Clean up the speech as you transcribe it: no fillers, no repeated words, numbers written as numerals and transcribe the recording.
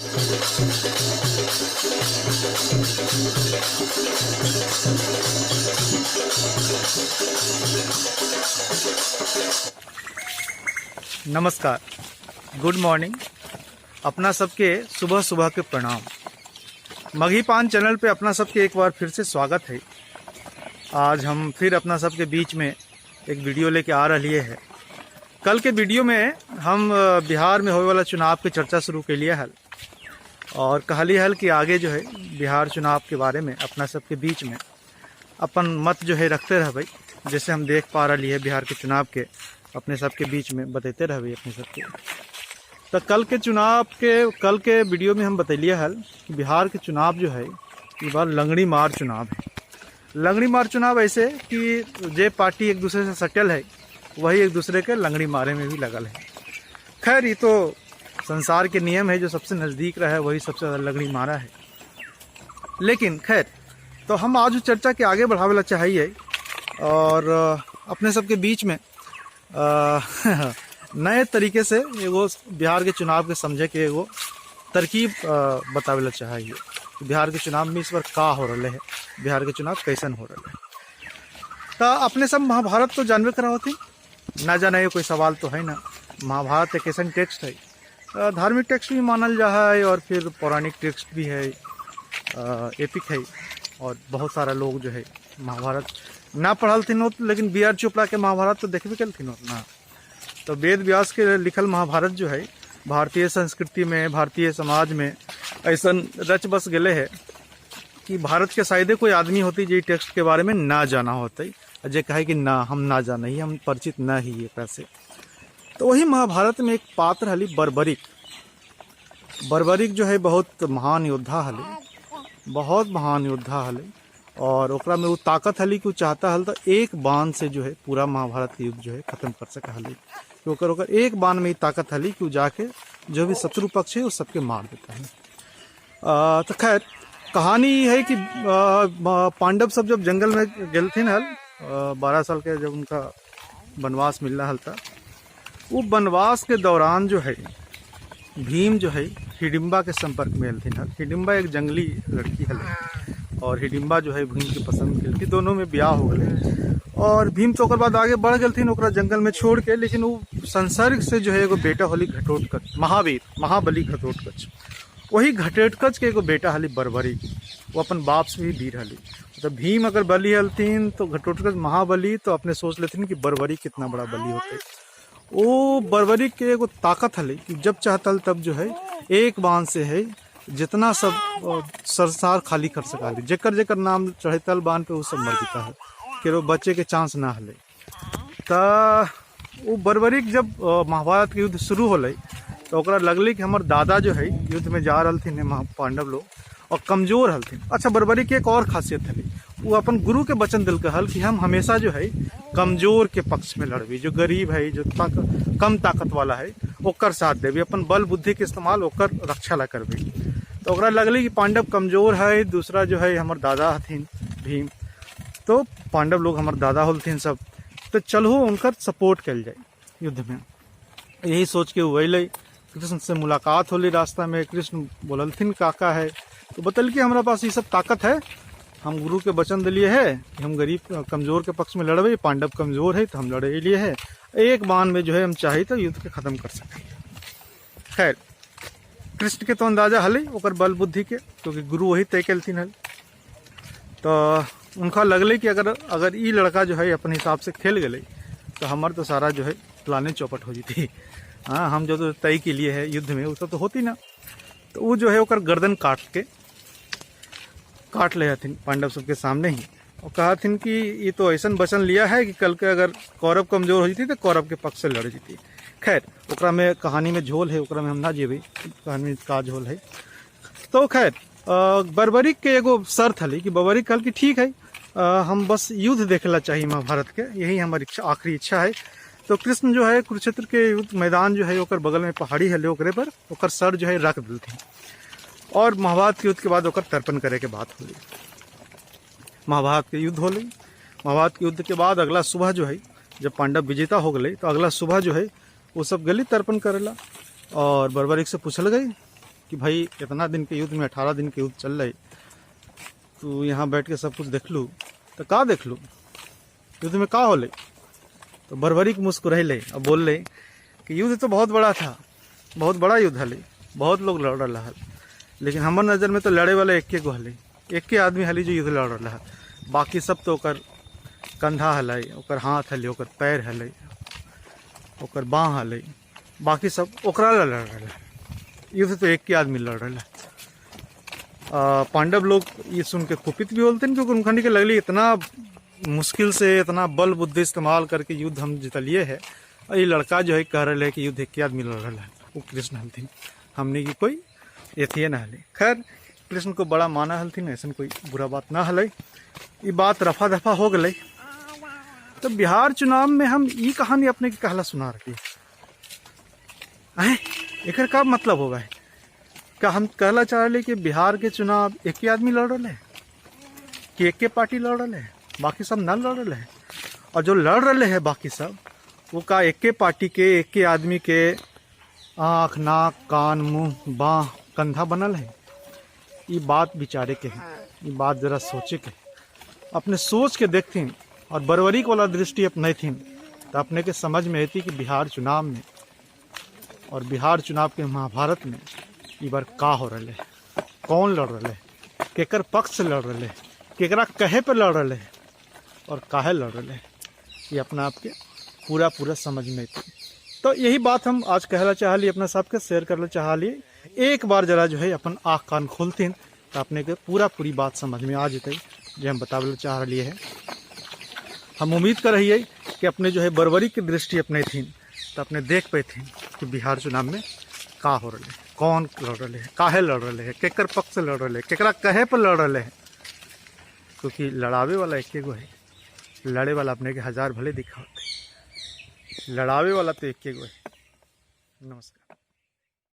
नमस्कार, good morning. अपना सबके सुबह सुबह के प्रणाम। मघी पान चैनल पे अपना सबके एक बार फिर से स्वागत है। आज हम फिर अपना सबके बीच में एक वीडियो लेके आ रही है। कल के वीडियो में हम बिहार में होने वाला चुनाव की चर्चा शुरू के लिए हल और कहली हल कि आगे जो है बिहार चुनाव के बारे में अपना सबके बीच में अपन मत जो है रखते रह भाई। जैसे हम देख पा रही है बिहार के चुनाव के अपने सबके बीच में बताते रह भाई अपने सबके। तो कल के वीडियो में हम बतैलिए हल कि बिहार के चुनाव जो है इस बार लंगड़ी मार चुनाव है। लंगड़ी मार चुनाव ऐसे कि जे पार्टी एक दूसरे से सटल है वही एक दूसरे के लंगड़ी मारे में भी लगल है। खैर ये तो संसार के नियम है, जो सबसे नज़दीक रहा है वही सबसे ज़्यादा लंगड़ी मारा है। लेकिन खैर तो हम आज चर्चा के आगे बढ़ावे ला चाहिए और अपने सबके बीच में नए तरीके से एगो बिहार के चुनाव के समझे के एगो तरकीब बतावे ला चाहिए। बिहार के चुनाव में इस बार का हो रहा है, बिहार के चुनाव कैसन हो रहा है। तो अपने सब महाभारत तो जानवे करा होती ना जाने कोई सवाल तो है ना। महाभारत एक ऐसा टेक्स्ट है, धार्मिक टेक्स्ट भी मानल जा है और फिर पौराणिक टेक्स्ट भी है, एपिक है। और बहुत सारा लोग जो है महाभारत ना पढ़ल थी लेकिन बी आर चोपड़ा के महाभारत तो देखबे कल थी ना। तो वेद व्यास के लिखल महाभारत जो है भारतीय संस्कृति में, भारतीय समाज में ऐसा रच बस गले है कि भारत के शायदे कोई आदमी होती जो टेक्स्ट के बारे में ना जाना होता है, जे कहे कि ना हम ना जाना ही, हम परिचित ना ही एक से। तो वही महाभारत में एक पात्र हली बर्बरिक। बर्बरिक जो है बहुत महान योद्धा हले, बहुत महान योद्धा हले। और ओकरा में वो ताकत हली कि वो चाहता हल तो एक बाण से जो है पूरा महाभारत के युद्ध जो है खत्म कर सका हली। ओकर एक बाण में ही ताकत हली कि वो जाके जो भी शत्रु पक्ष है वो सबके मार देता है। तो खैर कहानी है कि पांडव सब जब जंगल में गए थे हल 12 साल के, जब उनका वनवास मिल रहा था, वो वनवास के दौरान जो है भीम जो है हिडिम्बा के संपर्क में थे हल। हिडिम्बा एक जंगली लड़की हल और हिडिम्बा जो है भीम की पसंद कल थी, दोनों में ब्याह हो गए। और भीम तो बाद आगे बढ़ गए थे ओकरा जंगल में छोड़ के। लेकिन वो संसर्ग से जो है एगो बेटा होली घटोत्कच, महाबली घटोत्कच। वही घटोत्कच के एगो बेटा हली बर्बरी, वो अपन बाप से भी वीर हली। तो भीम अगर बली हलतीन तो घटोत्कच महाबली, तो अपने सोच लेते कि बर्बरी कितना बड़ा बली होते। वो बर्बरी के एगो ताकत हली कि जब चाहतल तब जो है एक बाण से है जितना सब संसार खाली कर सका। जेकर जेकर नाम चढ़ेतल बाण पे वो सब मर जाता है कि वो बच्चे के चांस ना हले। तो वो बर्बरिक जब महाभारत के युद्ध शुरू होले तो ओकरा लगले कि हमार दादा जो है युद्ध में जा रहे थे पांडव लोग और कमजोर हलथिन। अच्छा, बर्बरिक की एक और खासियत हली, वो अपन गुरु के वचन दिल के हल कि हम हमेशा जो है कमजोर के पक्ष में लड़बी, जो गरीब है, जो कम ताकत वाला है ओकर साथ देवी, अपन बल बुद्धि के इस्तेमाल ओकर रक्षा ला करबी। तो ओकरा लगली कि पांडव कमजोर है, दूसरा जो है हमार दादा हथिन भीम, तो पांडव लोग हमार दादा होलथिन सब, तो चलो उनकर सपोर्ट कल जाए युद्ध में। यही सोच के वो अल कृष्ण से मुलाकात होली रास्ता में। कृष्ण बोलथिन काका है, तो बतल कि हमारा पास ये सब ताकत है, हम गुरु के वचन दिलिए है कि हम गरीब कमजोर के पक्ष में लड़बे, पांडव कमजोर है तो हम लड़े लिए है, एक बाण में जो है हम चाहे तो युद्ध के खत्म कर सके। खैर कृष्ण के तो अंदाजा हले ओकर बल बुद्धि के, क्योंकि गुरु वही तय कलथिन हल। तो उनका लगले कि अगर ई लड़का जो है अपने हिसाब से खेल गए तो हमार तो सारा जो है प्लाने चौपट हो जाती। हाँ, हम जो तो तय के लिए है युद्ध में वो सब तो होती ना। तो वो जो है ओकर गर्दन काट ले हथिन पांडव सबके सामने ही और कहा थिन कि ये तो ऐसा वचन लिया है कि कल के अगर कौरव कमजोर हो जाती तो कौरव के पक्ष से लड़ जाती। खैर ओकरा में कहानी में झोल है, ओकरा में हम ना जेबे, कहानी में का झोल है। तो खैर बर्बरिक के एगो शर्त हली कि बर्बरिक कहल कि ठीक है, हम बस युद्ध देखला चाहिए महाभारत के, यही हमारी आखिरी इच्छा है। तो कृष्ण जो है कुरुक्षेत्र के युद्ध मैदान जो है ओकर बगल में पहाड़ी है ओकरे पर ओकर सर जो है रख दिलथिन और महाभारत के युद्ध के बाद ओकर तर्पण करे के बात होली। महाभारत के युद्ध होली। महाभारत के युद्ध के बाद अगला सुबह जो है जब पांडव विजेता हो गए तो अगला सुबह जो है वो सब गली तर्पण करेला और बर्बरिक से पूछल गई कि भाई इतना दिन के युद्ध में 18 दिन के युद्ध चल रही, तो यहाँ बैठ के सब कुछ देख लूँ तो का देख लूँ, युद्ध में का होले। तो बर्बरीक मुस्कुराइले और बोल ले कि युद्ध तो बहुत बड़ा था, बहुत बड़ा युद्ध हले, बहुत लोग लड़ रहा है, लेकिन हमार नज़र में तो लड़े वाला एके गो हले, एके आदमी हले जो युद्ध लड़ रहा है। बाकी सब तो ओकर कंधा हले, ओकर हाथ हले, ओकर पैर हले, ओकर बाँह हले, बाकी सब ओकरा लड़ रहा है। युद्ध तो एक के आदमी लड़ रहा है। पांडव लोग ये सुन के कुपित भी होते हैं, क्योंकि उनखंड के लगली इतना मुश्किल से इतना बल बुद्धि इस्तेमाल करके युद्ध हम जितलिए है, और ये लड़का जो है कह रहे है कि युद्ध एक आदमी लड़ रहा है, वो कृष्ण हलथिन, हमने की कोई एथिए न हले। खैर कृष्ण को बड़ा माना हलथिन, ऐसा कोई बुरा बात ना हले। ये बात रफा दफा हो गई। तो बिहार चुनाव में हम ये कहानी अपने की कहला सुना रही है, एक का मतलब होगा है क्या? हम कहला चाह रहे कि बिहार के चुनाव एक ही आदमी लड़ रहे हैं, कि एक के पार्टी लड़ रहे हैं, बाकी सब न लड़ रहे हैं। और जो लड़ रहे हैं बाकी सब, वो का एक के पार्टी के एक के आदमी के आँख नाक कान मुंह बाँह कंधा बनल है। ये बात विचारे के है, ये बात जरा सोचे के, अपने सोच के देखथिन और बर्बरीक वाला दृष्टि अपनैथिन, तो अपने के समझ में आती कि बिहार चुनाव में और बिहार चुनाव के महाभारत में ई बार का हो रहा है, कौन लड़ रहा है, केकर पक्ष से लड़ रहा है, केकरा कहे पे लड़ रहा है और काहे लड़ रहा है, ये अपना आपके पूरा समझ में थी। तो यही बात हम आज कहला चाह लिए, अपना सबके शेयर करना चाह लिए। एक बार जरा जो है अपन आँख कान खोलते तो अपने के पूरी बात समझ में आ जाते जो हम बतावे चाह लिए है। हम उम्मीद कर रही है कि अपने जो है बर्बरी की दृष्टि अपने थी, तो अपने देख पाए थे कि बिहार चुनाव में का हो रहा है, कौन लड़ रहे हैं, काहे लड़ रहे हैं, केकर पक्ष से लड़ रहे हैं, केकरा कहे पर लड़ रहे हैं। क्योंकि लड़ावे वाला एक गो है, लड़े वाला अपने के हजार भले दिखाते, लड़ावे वाला तो एक गो है। नमस्कार।